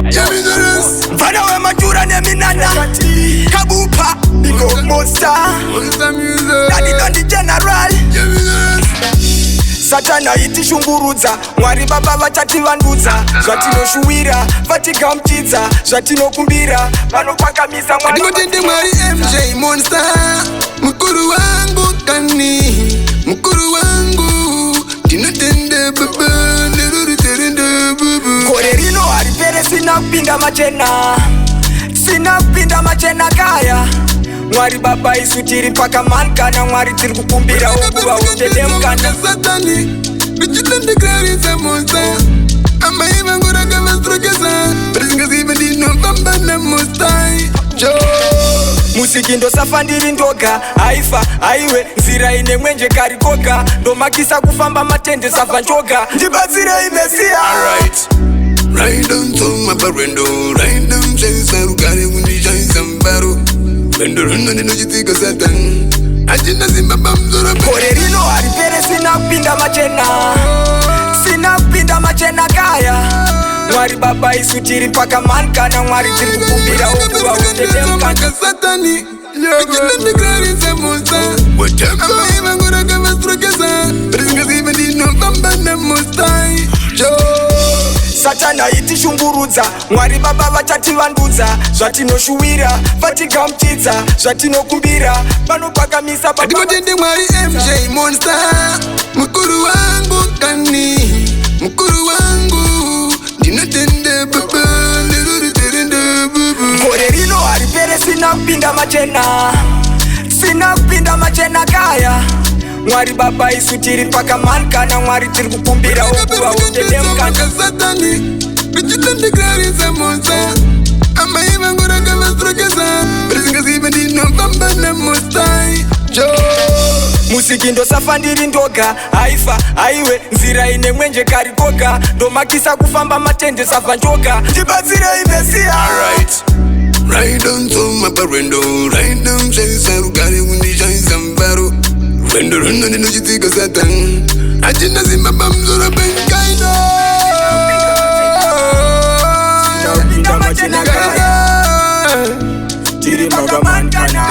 Mfana we majura ne minana Kabupa, Nigo Monster Daddy Dondi General Satana iti shungurudza Mwari baba vachati vanduza Zvatinoshuwira, vatigamuchidza Zvatinokumbira, vanopakamisa mwari Ndingotende Mwari MJ Monster Mukuru wangu kani Mukuru wangu Ndinotende baba Neruriterende baba Kore rino haripere sina kupinda machena Sina kupinda machena kaya Mwari baba isu tiri paka mankana Mwari tiri kukumbira ukuwa utende mkana Satani Bichitende clarisa monster Amba ima ngura kama strokesa Presinga ziva dino pamba na mostai Musiki ndo safandiri ndoga Haifa, haiwe, nzira ine mwenje karikoka Ndo makisa kufamba matende safa njoga Ndibatsire imesia Alright Ride on to my barrendo Ride on chaisa rugare undi chaisa mbaro Bendo runda nino jitika satan Ajina zimbaba mzora Kore rino haripere sina kupinda machena Sina kupinda machena kaya Mwari baba isu tiri paka mankana Mwari tiri kukumbira ukuwa utende mkana Satani Bichitende clarisa monster Amba ima ngura kama strokesa Presinga ziva dino pamba na mostai Satana iti shungurudza Mwari baba vachati vandudza Zvatinoshuwira, vatigamuchidza Zvatinokumbira, vanopakamisa baba Ndingotende Mwari MJ Monster Mukuru wangu kani Mukuru wangu Ndinotende baba Neruriterende baba Kore rino haripere sina kupinda machena Sina kupinda machena kaya Mwari baba isu tiri paka mankana Mwari tiri kukumbira ukuwa utende mkana Satani Bichitende clarisa monster Amba ima ngura kama strokesa Presinga ziva dino pamba na mostai Musiki ndo safandiri ndoga Haifa, haiwe, nzira ine mwenje karikoka Ndo makisa kufamba matende safa njoga Ndibatsire imesia Alright Ride on to my barrendo Ride on chaisa rugare undi chaisa mbaro Bendo runda nino jitika satan Ajina zimbaba mzora benkaino Pinda machena kaya Tiri maga mankana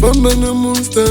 Famba na monster